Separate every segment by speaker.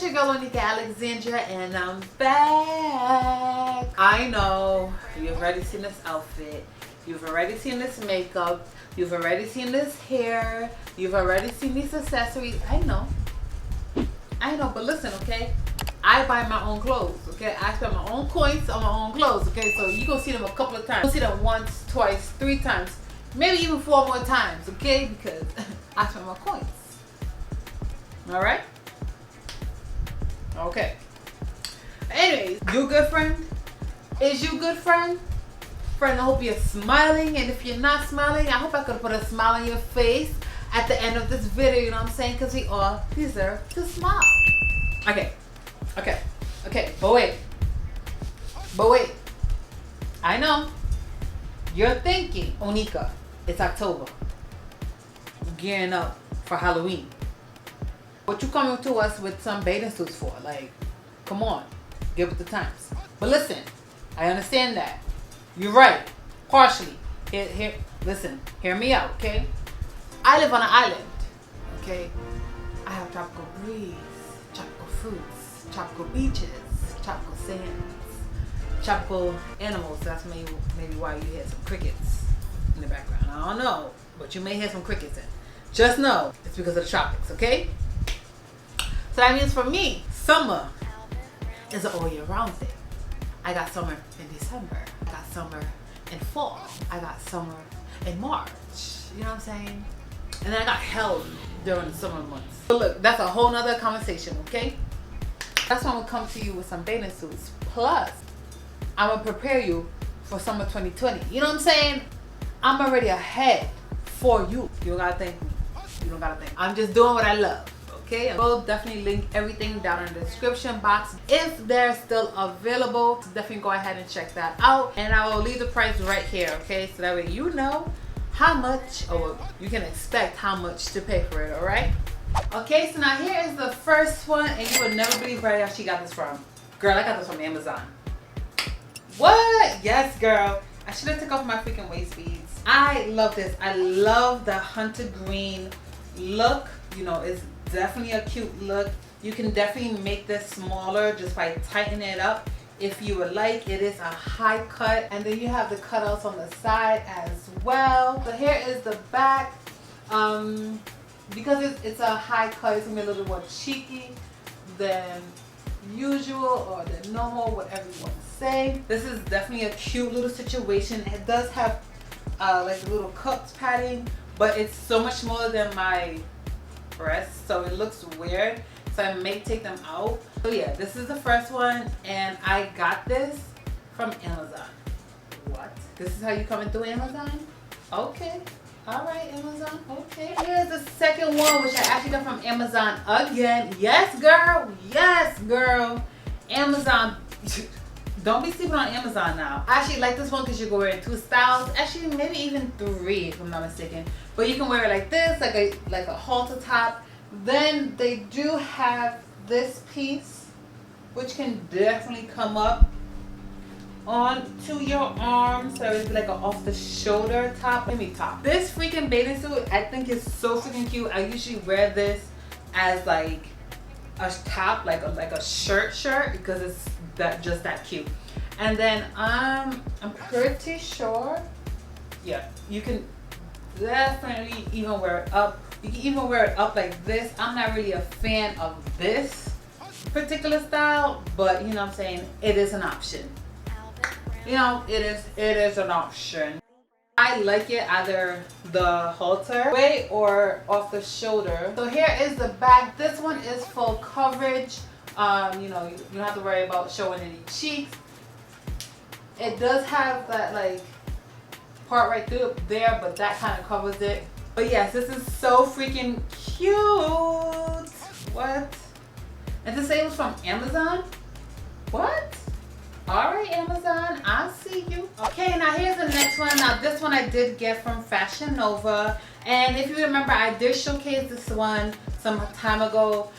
Speaker 1: your girl Onika Alexandria, and I'm back. I know you've already seen this outfit, you've already seen this makeup, you've already seen this hair, you've already seen these accessories. I know, but listen, okay? I buy my own clothes, okay? I spend my own coins on my own clothes, okay? So you gonna see them a couple of times. You'll see them once, twice, 3 times, maybe even 4 more times, okay? Because I spend my coins. All right? Okay. Anyways, you good friend? Is you good friend? Friend, I hope you're smiling, and if you're not smiling, I hope I could put a smile on your face at the end of this video, you know what I'm saying? Because we all deserve to smile. Okay. But wait. I know. You're thinking, Onika, it's October. Gearing up for Halloween. What you coming to us with some bathing suits for? Like, come on, give it the times. But listen, I understand that. You're right, partially. Listen, hear me out, okay? I live on an island, okay? I have tropical breeze, tropical fruits, tropical beaches, tropical sands, tropical animals. That's maybe why you hear some crickets in the background. I don't know, but you may hear some crickets in. Just know it's because of the tropics, okay? So that means for me, summer is an all year round thing. I got summer in December. I got summer in fall. I got summer in March. You know what I'm saying? And then I got hell during the summer months. But look, that's a whole nother conversation, okay? That's why I'm gonna come to you with some bathing suits. Plus, I'm gonna prepare you for summer 2020. You know what I'm saying? I'm already ahead for you. You don't gotta thank me. You don't gotta thank me. I'm just doing what I love. Okay, I will definitely link everything down in the description box if they're still available. So definitely go ahead and check that out, and I will leave the price right here, okay, so that way you know how much, or you can expect how much to pay for it. All right, okay, so now here is the first one, and you would never believe where I actually got this from. Girl, I got this from Amazon. What? Yes, girl, I should have took off my freaking waist beads. I love this. I love the hunter green look. You know, it's definitely a cute look. You can definitely make this smaller just by tightening it up if you would like. It is a high cut, and then you have the cutouts on the side as well. So here is the back. Because it's a high cut, it's gonna be a little more cheeky than usual, or the normal, whatever you want to say. This is definitely a cute little situation. It does have like a little cups padding, but it's so much smaller than my breasts, so it looks weird, so I may take them out. So yeah, this is the first one, and I got this from Amazon. What? This is how you coming through Amazon? Okay, all right, Amazon. Okay, here's the second one, which I actually got from Amazon again. Yes, girl, Amazon. Don't be sleeping on Amazon now. I actually like this one because you can wear it in 2 styles. Actually, maybe even 3 if I'm not mistaken. But you can wear it like this, like a halter top. Then they do have this piece, which can definitely come up onto your arm. So it's like an off the shoulder top. Let me top. This freaking bathing suit, I think is so freaking cute. I usually wear this as like a top, like a shirt because it's just that cute. And then I'm pretty sure, yeah, you can definitely even wear it up. You can even wear it up like this. I'm not really a fan of this particular style, but you know what I'm saying, it is an option. You know, it is an option. I like it either the halter way or off the shoulder. So here is the back. This one is full coverage. You know, you don't have to worry about showing any cheeks. It does have that like part right through there, but that kind of covers it. But yes, this is so freaking cute. What? And to say it was from Amazon? What? Alright, Amazon, I see you. Okay, now here's the next one. Now this one I did get from Fashion Nova, and if you remember, I did showcase this one some time ago.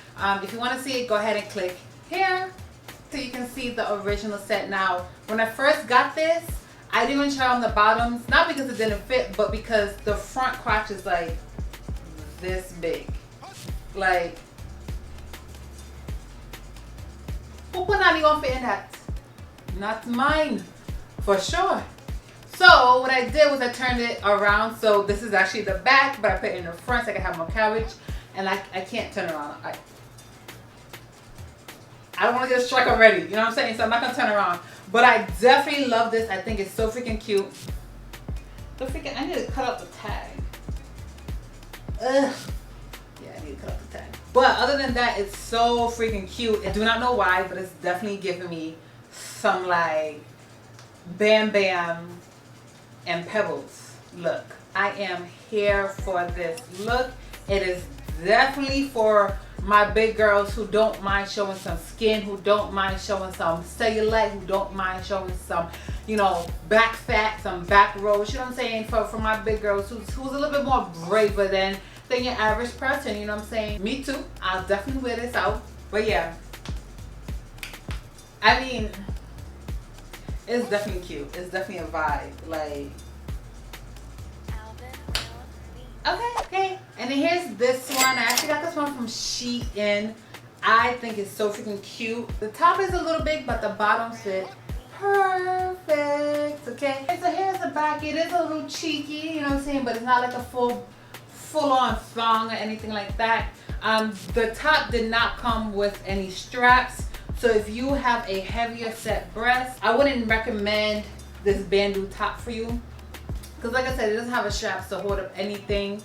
Speaker 1: If you want to see it, go ahead and click here so you can see the original set. Now when I first got this, I didn't even try on the bottoms, not because it didn't fit, but because the front crotch is like this big. Like, punani gonna fit in that? Not mine, for sure. So what I did was I turned it around. So this is actually the back, but I put it in the front so I can have more carriage. And I can't turn around. I don't want to get a strike already. You know what I'm saying? So I'm not going to turn around. But I definitely love this. I think it's so freaking cute. I need to cut out the tag. Ugh. Yeah, I need to cut out the tag. But other than that, it's so freaking cute. I do not know why, but it's definitely giving me some like Bam Bam and Pebbles look. I am here for this look. It is definitely for my big girls who don't mind showing some skin, who don't mind showing some cellulite, who don't mind showing some, you know, back fat, some back rolls. You know what I'm saying? For my big girls who's a little bit more braver than your average person. You know what I'm saying? Me too. I'll definitely wear this out. But yeah, I mean, it's definitely cute. It's definitely a vibe. Like, okay. And then here's this one. I actually got this one from SHEIN. I think it's so freaking cute. The top is a little big, but the bottom fit perfect. Okay. And so here's the back. It is a little cheeky, you know what I'm saying? But it's not like a full-on thong or anything like that. The top did not come with any straps. So if you have a heavier set breast, I wouldn't recommend this bandeau top for you. Because like I said, it doesn't have a strap to hold up anything.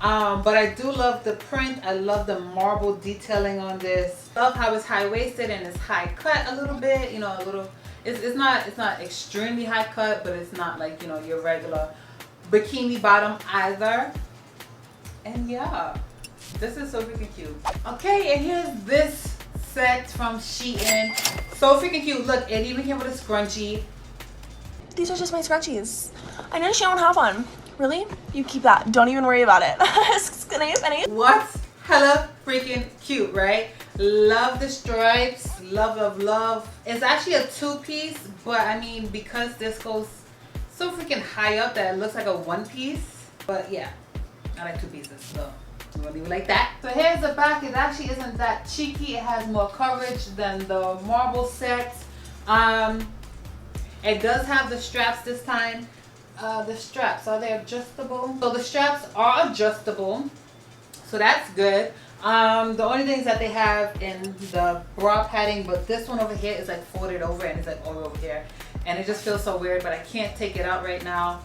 Speaker 1: But I do love the print. I love the marble detailing on this. Love how it's high-waisted and it's high cut a little bit. You know, a little. It's not extremely high cut, but it's not like, you know, your regular bikini bottom either. And yeah, this is so freaking cute. Okay, and here's this set from SHEIN. So freaking cute. Look, it even came with a scrunchie.
Speaker 2: These are just my scrunchies. I noticed you don't have one. Really? You keep that. Don't even worry about it.
Speaker 1: What's hella freaking cute, right? Love the stripes. Love. It's actually a two-piece, but I mean, because this goes so freaking high up that it looks like a one-piece. But yeah, I like two pieces, so I'm gonna leave it like that. So here's the back. It actually isn't that cheeky. It has more coverage than the marble set. It does have the straps this time. The straps, are they adjustable? So the straps are adjustable, so that's good. The only things that they have in the bra padding, but this one over here is like folded over and it's like all over here, and it just feels so weird, but I can't take it out right now.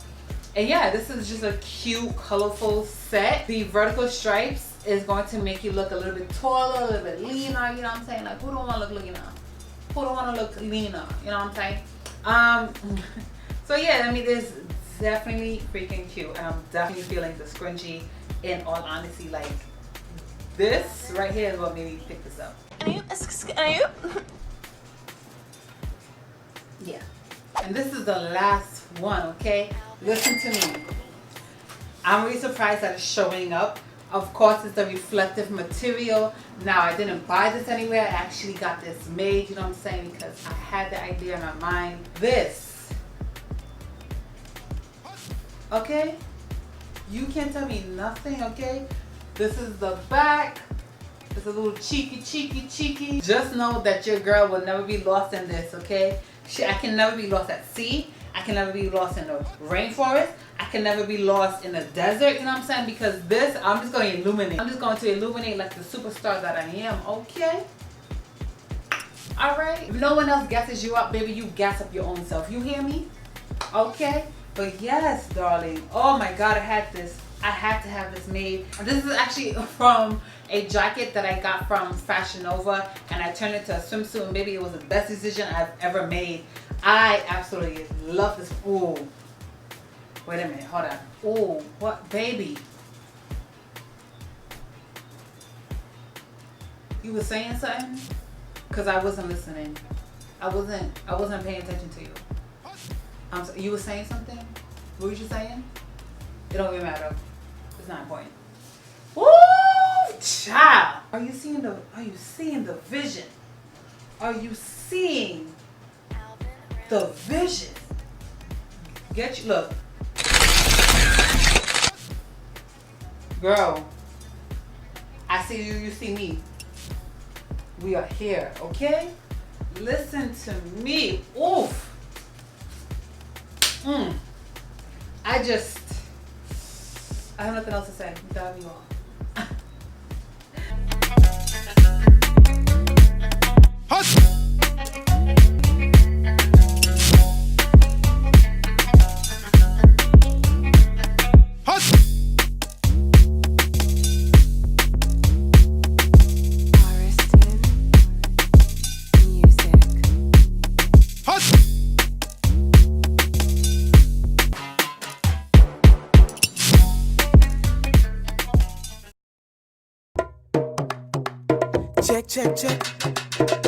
Speaker 1: And yeah, this is just a cute, colorful set. The vertical stripes is going to make you look a little bit taller, a little bit leaner. You know what I'm saying? Like, who don't want to look leaner? Who don't want to look leaner? You know what I'm saying? So yeah, I mean, this definitely freaking cute, and I'm definitely feeling the scrunchie. In all honesty, like this right here is what made me pick this up. Yeah, and this is the last one. Okay, listen to me. I'm really surprised that it's showing up. Of course, it's a reflective material. Now, I didn't buy this anywhere. I actually got this made, you know what I'm saying, because I had the idea in my mind. This, okay, you can't tell me nothing, okay? This is the back. It's a little cheeky. Just know that your girl will never be lost in this, okay? I can never be lost at sea. I can never be lost in the rainforest. I can never be lost in the desert, you know what I'm saying? Because this, I'm just going to illuminate. I'm just going to illuminate like the superstar that I am, okay? All right? If no one else gasses you up, baby, you gas up your own self. You hear me? Okay? But yes, darling. Oh my God, I had this. I had to have this made. This is actually from a jacket that I got from Fashion Nova, and I turned it to a swimsuit, and baby, it was the best decision I've ever made. I absolutely love this. Ooh. Wait a minute, hold on. Ooh, what, baby? You were saying something? Cause I wasn't listening. I wasn't paying attention to you. You were saying something? What were you saying? It don't even matter. It's not important. Woo, child! Are you seeing the vision? Are you seeing the vision? Get you, look. Girl, I see you, you see me. We are here, okay? Listen to me. Oof. I have nothing else to say. I'm diving you off.
Speaker 3: Check, check, check.